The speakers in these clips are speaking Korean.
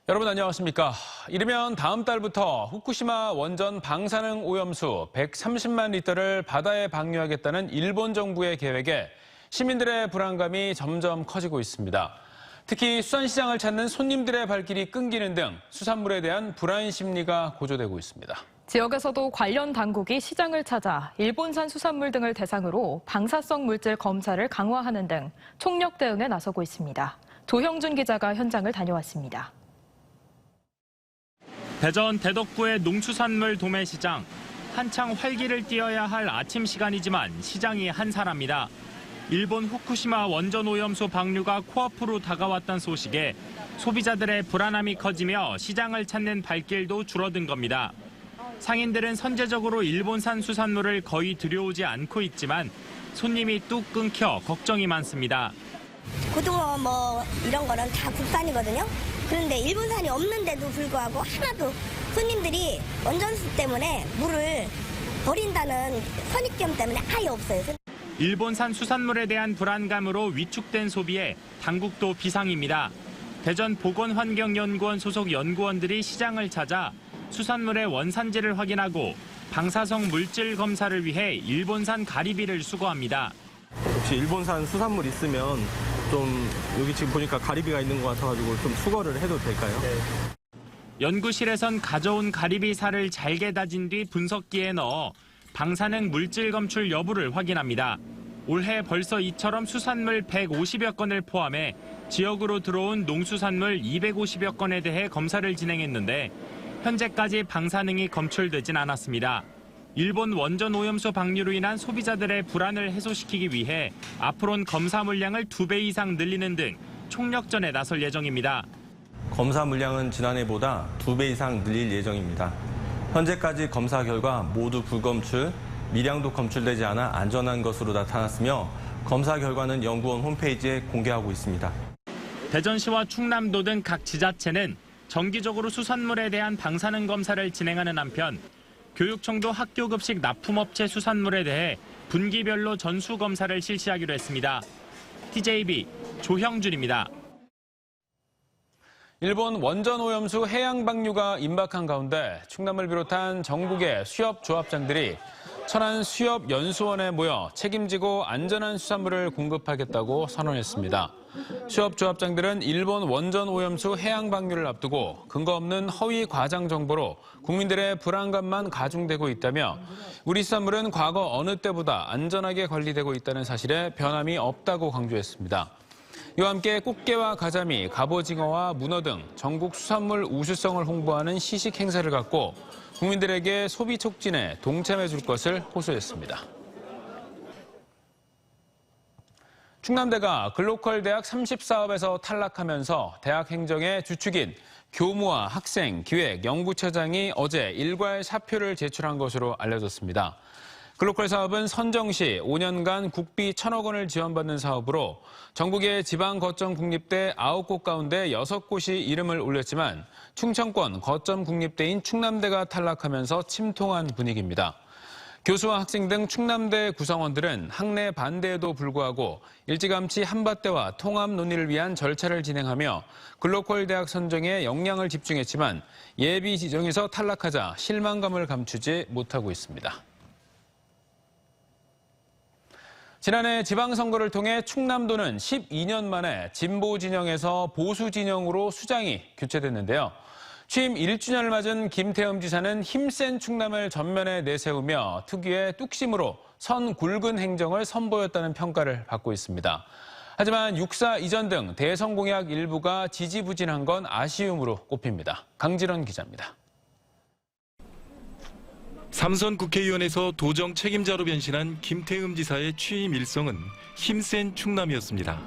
여러분 안녕하십니까? 이르면 다음 달부터 후쿠시마 원전 방사능 오염수 130만 리터를 바다에 방류하겠다는 일본 정부의 계획에 시민들의 불안감이 점점 커지고 있습니다. 특히 수산시장을 찾는 손님들의 발길이 끊기는 등 수산물에 대한 불안 심리가 고조되고 있습니다. 지역에서도 관련 당국이 시장을 찾아 일본산 수산물 등을 대상으로 방사성 물질 검사를 강화하는 등 총력 대응에 나서고 있습니다. 조형준 기자가 현장을 다녀왔습니다. 대전 대덕구의 농수산물 도매시장. 한창 활기를 띠어야 할 아침 시간이지만 시장이 한산합니다. 일본 후쿠시마 원전 오염수 방류가 코앞으로 다가왔다는 소식에 소비자들의 불안함이 커지며 시장을 찾는 발길도 줄어든 겁니다. 상인들은 선제적으로 일본산 수산물을 거의 들여오지 않고 있지만 손님이 뚝 끊겨 걱정이 많습니다. 고등어 이런 거는 다 국산이거든요. 그런데 일본산이 없는데도 불구하고 하나도 손님들이 원전수 때문에 물을 버린다는 선입견 때문에 아예 없어요. 일본산 수산물에 대한 불안감으로 위축된 소비에 당국도 비상입니다. 대전 보건환경연구원 소속 연구원들이 시장을 찾아 수산물의 원산지를 확인하고 방사성 물질 검사를 위해 일본산 가리비를 수거합니다. 혹시 일본산 수산물 있으면 좀 여기 지금 보니까 가리비가 있는 것 같아가지고 좀 수거를 해도 될까요? 네. 연구실에선 가져온 가리비살을 잘게 다진 뒤 분석기에 넣어 방사능 물질 검출 여부를 확인합니다. 올해 벌써 이처럼 수산물 150여 건을 포함해 지역으로 들어온 농수산물 250여 건에 대해 검사를 진행했는데 현재까지 방사능이 검출되진 않았습니다. 일본 원전 오염수 방류로 인한 소비자들의 불안을 해소시키기 위해 앞으로는 검사 물량을 2배 이상 늘리는 등 총력전에 나설 예정입니다. 검사 물량은 지난해보다 2배 이상 늘릴 예정입니다. 현재까지 검사 결과 모두 불검출, 미량도 검출되지 않아 안전한 것으로 나타났으며 검사 결과는 연구원 홈페이지에 공개하고 있습니다. 대전시와 충남도 등 각 지자체는 정기적으로 수산물에 대한 방사능 검사를 진행하는 한편 교육청도 학교 급식 납품업체 수산물에 대해 분기별로 전수 검사를 실시하기로 했습니다. TJB 조형준입니다. 일본 원전 오염수 해양 방류가 임박한 가운데 충남을 비롯한 전국의 수협 조합장들이 천안 수협연수원에 모여 책임지고 안전한 수산물을 공급하겠다고 선언했습니다. 수협 조합장들은 일본 원전 오염수 해양 방류를 앞두고 근거 없는 허위 과장 정보로 국민들의 불안감만 가중되고 있다며 우리 수산물은 과거 어느 때보다 안전하게 관리되고 있다는 사실에 변함이 없다고 강조했습니다. 이와 함께 꽃게와 가자미, 갑오징어와 문어 등 전국 수산물 우수성을 홍보하는 시식 행사를 갖고 국민들에게 소비 촉진에 동참해 줄 것을 호소했습니다. 충남대가 글로컬 대학 30사업에서 탈락하면서 대학 행정의 주축인 교무와 학생, 기획, 연구처장이 어제 일괄 사표를 제출한 것으로 알려졌습니다. 글로컬 사업은 선정 시 5년간 국비 1,000억 원을 지원받는 사업으로 전국의 지방 거점 국립대 9곳 가운데 6곳이 이름을 올렸지만 충청권 거점 국립대인 충남대가 탈락하면서 침통한 분위기입니다. 교수와 학생 등 충남대 구성원들은 학내 반대에도 불구하고 일찌감치 한밭대와 통합 논의를 위한 절차를 진행하며 글로컬 대학 선정에 역량을 집중했지만 예비 지정에서 탈락하자 실망감을 감추지 못하고 있습니다. 지난해 지방선거를 통해 충남도는 12년 만에 진보 진영에서 보수 진영으로 수장이 교체됐는데요. 취임 1주년을 맞은 김태흠 지사는 힘센 충남을 전면에 내세우며 특유의 뚝심으로 선 굵은 행정을 선보였다는 평가를 받고 있습니다. 하지만 육사 이전 등 대선 공약 일부가 지지부진한 건 아쉬움으로 꼽힙니다. 강지런 기자입니다. 삼선 국회의원에서 도정 책임자로 변신한 김태흠 지사의 취임 일성은 힘센 충남이었습니다.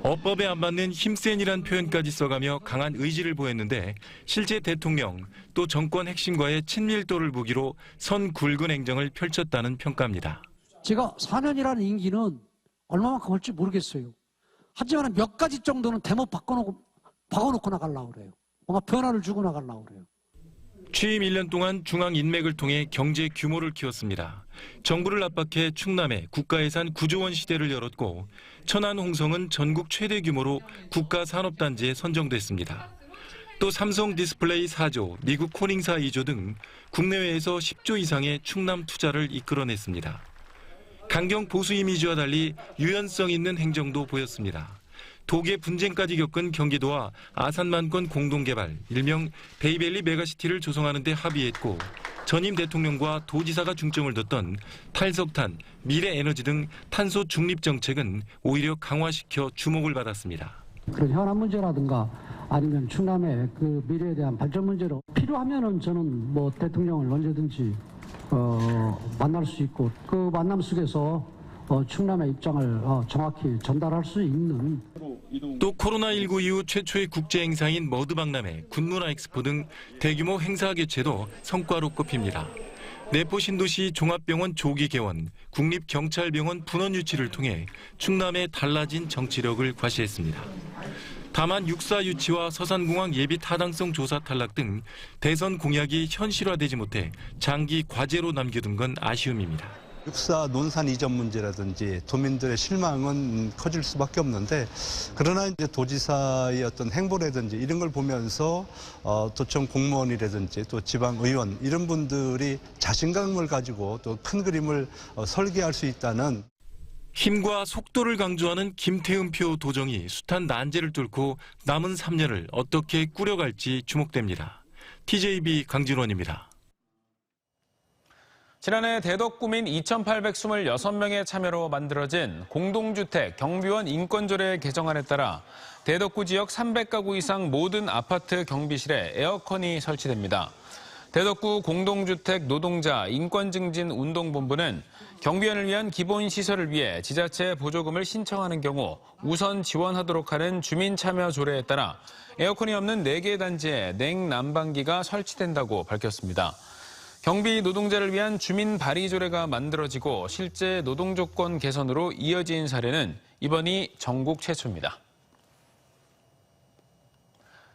어법에 안 맞는 힘센이란 표현까지 써가며 강한 의지를 보였는데 실제 대통령 또 정권 핵심과의 친밀도를 무기로 선 굵은 행정을 펼쳤다는 평가입니다. 제가 4년이라는 임기는 얼마만큼 할지 모르겠어요. 하지만 몇 가지 정도는 대목 바꿔놓고 나가려고 그래요. 뭔가 변화를 주고 나가려고 그래요. 취임 1년 동안 중앙 인맥을 통해 경제 규모를 키웠습니다. 정부를 압박해 충남에 국가예산 9조 원 시대를 열었고 천안 홍성은 전국 최대 규모로 국가산업단지에 선정됐습니다. 또 삼성 디스플레이 4조, 미국 코닝사 2조 등 국내외에서 10조 이상의 충남 투자를 이끌어냈습니다. 강경 보수 이미지와 달리 유연성 있는 행정도 보였습니다. 독일 분쟁까지 겪은 경기도와 아산만권 공동개발, 일명 베이밸리 메가시티를 조성하는 데 합의했고 전임 대통령과 도지사가 중점을 뒀던 탈석탄, 미래에너지 등 탄소 중립 정책은 오히려 강화시켜 주목을 받았습니다. 그런 현안 문제라든가 아니면 충남의 그 미래에 대한 발전 문제로 필요하면은 저는 뭐 대통령을 언제든지 만날 수 있고 그 만남 속에서 충남의 입장을 정확히 전달할 수 있는. 또 코로나19 이후 최초의 국제 행사인 머드박람회, 군문화 엑스포 등 대규모 행사 개최도 성과로 꼽힙니다. 내포 신도시 종합병원 조기 개원, 국립경찰병원 분원 유치를 통해 충남의 달라진 정치력을 과시했습니다. 다만 육사 유치와 서산공항 예비 타당성 조사 탈락 등 대선 공약이 현실화되지 못해 장기 과제로 남겨둔 건 아쉬움입니다. 육사 논산 이전 문제라든지 도민들의 실망은 커질 수밖에 없는데, 그러나 이제 도지사의 어떤 행보라든지 이런 걸 보면서 도청 공무원이라든지 또 지방 의원 이런 분들이 자신감을 가지고 또 큰 그림을 설계할 수 있다는. 힘과 속도를 강조하는 김태흠표 도정이 숱한 난제를 뚫고 남은 3년을 어떻게 꾸려갈지 주목됩니다. TJB 강진원입니다. 지난해 대덕구민 2,826명의 참여로 만들어진 공동주택 경비원 인권조례 개정안에 따라 대덕구 지역 300가구 이상 모든 아파트 경비실에 에어컨이 설치됩니다. 대덕구 공동주택 노동자 인권증진운동본부는 경비원을 위한 기본시설을 위해 지자체 보조금을 신청하는 경우 우선 지원하도록 하는 주민참여조례에 따라 에어컨이 없는 4개 단지에 냉난방기가 설치된다고 밝혔습니다. 경비 노동자를 위한 주민 발의 조례가 만들어지고 실제 노동조건 개선으로 이어진 사례는 이번이 전국 최초입니다.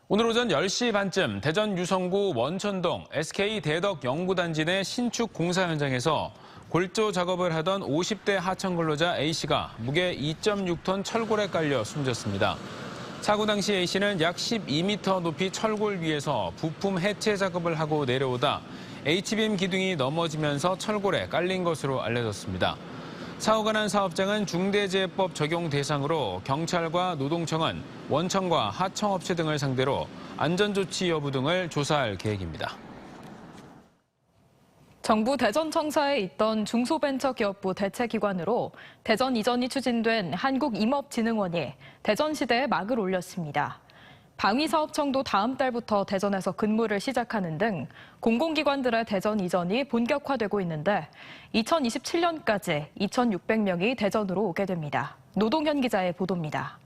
오늘 오전 10시 반쯤 대전 유성구 원천동 SK 대덕 연구단지 내 신축 공사 현장에서 골조 작업을 하던 50대 하청 근로자 A씨가 무게 2.6톤 철골에 깔려 숨졌습니다. 사고 당시 A씨는 약 12m 높이 철골 위에서 부품 해체 작업을 하고 내려오다 H빔 기둥이 넘어지면서 철골에 깔린 것으로 알려졌습니다. 사고가 난 사업장은 중대재해법 적용 대상으로 경찰과 노동청은 원청과 하청업체 등을 상대로 안전조치 여부 등을 조사할 계획입니다. 정부 대전청사에 있던 중소벤처기업부 대체기관으로 대전 이전이 추진된 한국임업진흥원이 대전시대에 막을 올렸습니다. 방위사업청도 다음 달부터 대전에서 근무를 시작하는 등 공공기관들의 대전 이전이 본격화되고 있는데 2027년까지 2,600명이 대전으로 오게 됩니다. 노동현 기자의 보도입니다.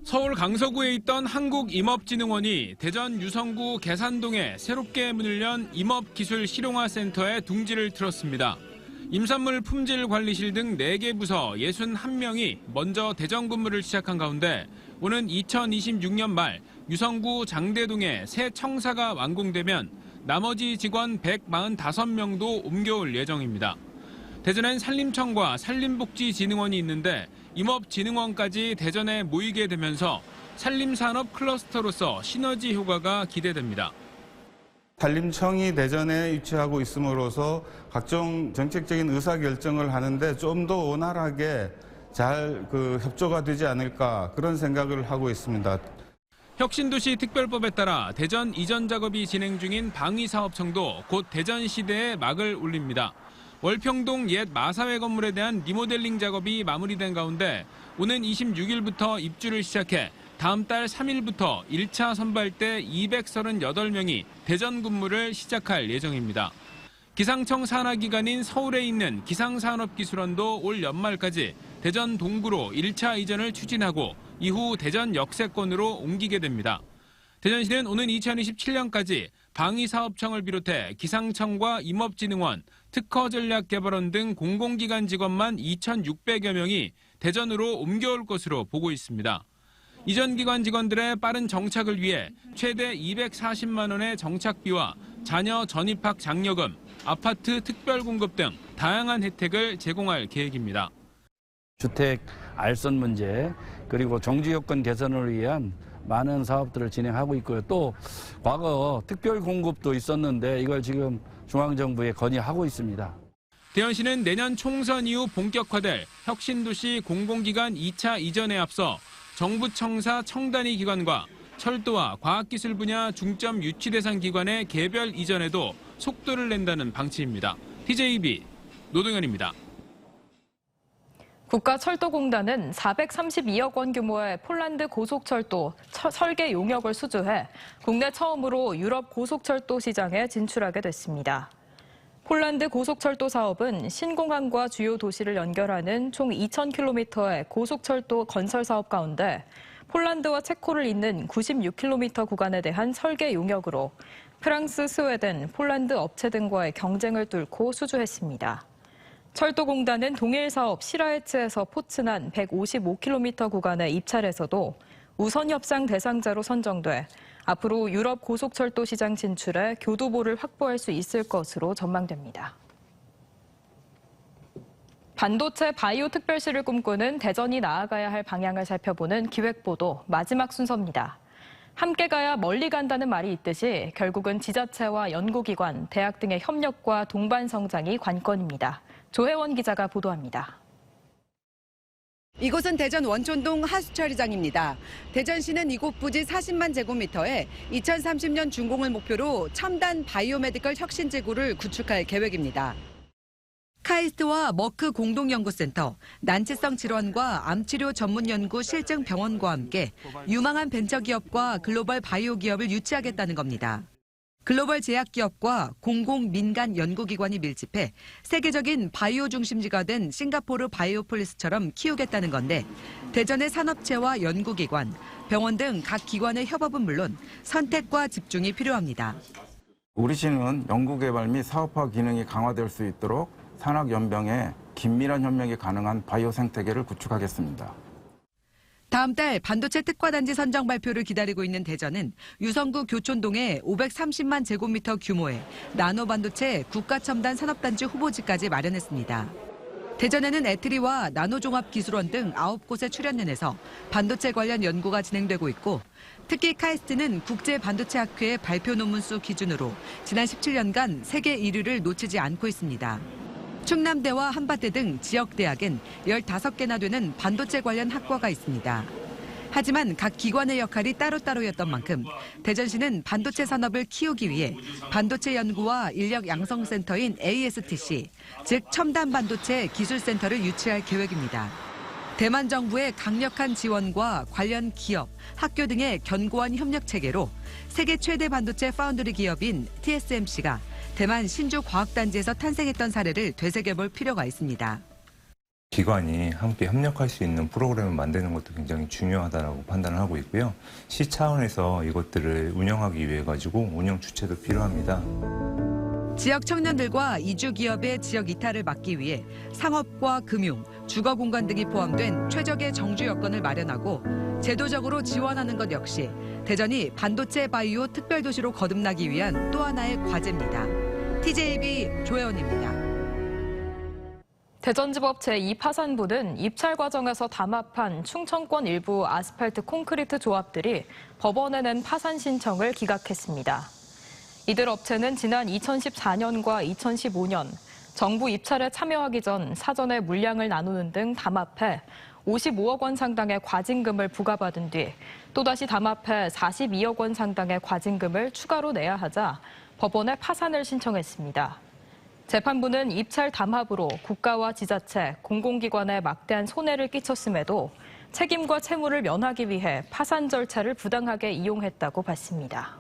서울 강서구에 있던 한국임업진흥원이 대전 유성구 계산동에 새롭게 문을 연 임업기술실용화센터에 둥지를 틀었습니다. 임산물 품질관리실 등 4개 부서 61명이 먼저 대전 근무를 시작한 가운데 오는 2026년 말 유성구 장대동에 새 청사가 완공되면 나머지 직원 145명도 옮겨올 예정입니다. 대전엔 산림청과 산림복지진흥원이 있는데 임업진흥원까지 대전에 모이게 되면서 산림산업 클러스터로서 시너지 효과가 기대됩니다. 산림청이 대전에 위치하고 있음으로써 각종 정책적인 의사결정을 하는데 좀 더 원활하게 잘 협조가 되지 않을까 그런 생각을 하고 있습니다. 혁신도시 특별법에 따라 대전 이전 작업이 진행 중인 방위사업청도 곧 대전시대에 막을 올립니다. 월평동 옛 마사회 건물에 대한 리모델링 작업이 마무리된 가운데 오는 26일부터 입주를 시작해 다음 달 3일부터 1차 선발대 238명이 대전 근무를 시작할 예정입니다. 기상청 산하기관인 서울에 있는 기상산업기술원도 올 연말까지 대전 동구로 1차 이전을 추진하고 이후 대전 역세권으로 옮기게 됩니다. 대전시는 오는 2027년까지 방위사업청을 비롯해 기상청과 임업진흥원, 특허전략개발원 등 공공기관 직원만 2,600여 명이 대전으로 옮겨올 것으로 보고 있습니다. 이전 기관 직원들의 빠른 정착을 위해 최대 240만 원의 정착비와 자녀 전입학 장려금, 아파트 특별 공급 등 다양한 혜택을 제공할 계획입니다. 주택 알선 문제 그리고 종주 여건 개선을 위한 많은 사업들을 진행하고 있고요. 또 과거 특별 공급도 있었는데 이걸 지금 중앙정부에 건의하고 있습니다. 대전시는 내년 총선 이후 본격화될 혁신도시 공공기관 2차 이전에 앞서 정부 청사 청단위 기관과 철도와 과학기술 분야 중점 유치 대상 기관의 개별 이전에도 속도를 낸다는 방침입니다. TJB 노동현입니다. 국가철도공단은 432억 원 규모의 폴란드 고속철도 설계 용역을 수주해 국내 처음으로 유럽 고속철도 시장에 진출하게 됐습니다. 폴란드 고속철도 사업은 신공항과 주요 도시를 연결하는 총 2,000km의 고속철도 건설 사업 가운데 폴란드와 체코를 잇는 96km 구간에 대한 설계 용역으로 프랑스, 스웨덴, 폴란드 업체 등과의 경쟁을 뚫고 수주했습니다. 철도공단은 동일 사업 시라에츠에서 포츠난 155km 구간의 입찰에서도 우선 협상 대상자로 선정돼 앞으로 유럽 고속철도 시장 진출에 교두보를 확보할 수 있을 것으로 전망됩니다. 반도체 바이오 특별시를 꿈꾸는 대전이 나아가야 할 방향을 살펴보는 기획보도 마지막 순서입니다. 함께 가야 멀리 간다는 말이 있듯이 결국은 지자체와 연구기관, 대학 등의 협력과 동반 성장이 관건입니다. 조혜원 기자가 보도합니다. 이곳은 대전 원촌동 하수처리장입니다. 대전시는 이곳 부지 40만 제곱미터에 2030년 준공을 목표로 첨단 바이오메디컬 혁신지구를 구축할 계획입니다. 카이스트와 머크 공동연구센터, 난치성 질환과 암치료 전문연구 실증병원과 함께 유망한 벤처기업과 글로벌 바이오 기업을 유치하겠다는 겁니다. 글로벌 제약기업과 공공 민간 연구기관이 밀집해 세계적인 바이오 중심지가 된 싱가포르 바이오폴리스처럼 키우겠다는 건데 대전의 산업체와 연구기관, 병원 등 각 기관의 협업은 물론 선택과 집중이 필요합니다. 우리 시는 연구개발 및 사업화 기능이 강화될 수 있도록 산학연병의 긴밀한 협력이 가능한 바이오 생태계를 구축하겠습니다. 다음 달 반도체 특화단지 선정 발표를 기다리고 있는 대전은 유성구 교촌동에 530만 제곱미터 규모의 나노반도체 국가첨단 산업단지 후보지까지 마련했습니다. 대전에는 에트리와 나노종합기술원 등 9곳의 출연연에서 반도체 관련 연구가 진행되고 있고 특히 카이스트는 국제반도체학회의 발표 논문 수 기준으로 지난 17년간 세계 1위를 놓치지 않고 있습니다. 충남대와 한밭대 등 지역대학엔 15개나 되는 반도체 관련 학과가 있습니다. 하지만 각 기관의 역할이 따로따로였던 만큼 대전시는 반도체 산업을 키우기 위해 반도체 연구와 인력 양성센터인 ASTC, 즉 첨단 반도체 기술센터를 유치할 계획입니다. 대만 정부의 강력한 지원과 관련 기업, 학교 등의 견고한 협력 체계로 세계 최대 반도체 파운드리 기업인 TSMC가 대만 신주 과학단지에서 탄생했던 사례를 되새겨볼 필요가 있습니다. 기관이 함께 협력할 수 있는 프로그램을 만드는 것도 굉장히 중요하다고 판단을 하고 있고요. 시 차원에서 이것들을 운영하기 위해 가지고 운영 주체도 필요합니다. 지역 청년들과 이주 기업의 지역 이탈을 막기 위해 상업과 금융, 주거 공간 등이 포함된 최적의 정주 여건을 마련하고 제도적으로 지원하는 것 역시 대전이 반도체 바이오 특별도시로 거듭나기 위한 또 하나의 과제입니다. TJB 조혜원입니다. 대전지법 제2파산부는 입찰 과정에서 담합한 충청권 일부 아스팔트 콘크리트 조합들이 법원에 낸 파산 신청을 기각했습니다. 이들 업체는 지난 2014년과 2015년 정부 입찰에 참여하기 전 사전에 물량을 나누는 등 담합해 55억 원 상당의 과징금을 부과받은 뒤 또다시 담합해 42억 원 상당의 과징금을 추가로 내야 하자 법원에 파산을 신청했습니다. 재판부는 입찰 담합으로 국가와 지자체, 공공기관에 막대한 손해를 끼쳤음에도 책임과 채무를 면하기 위해 파산 절차를 부당하게 이용했다고 봤습니다.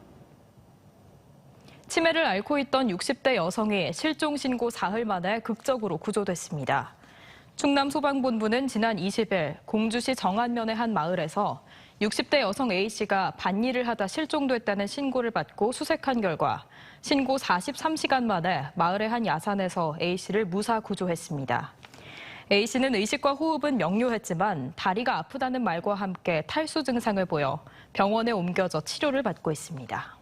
치매를 앓고 있던 60대 여성이 실종 신고 사흘 만에 극적으로 구조됐습니다. 충남소방본부는 지난 20일 공주시 정안면의 한 마을에서 60대 여성 A씨가 밭일을 하다 실종됐다는 신고를 받고 수색한 결과 신고 43시간 만에 마을의 한 야산에서 A씨를 무사 구조했습니다. A씨는 의식과 호흡은 명료했지만 다리가 아프다는 말과 함께 탈수 증상을 보여 병원에 옮겨져 치료를 받고 있습니다.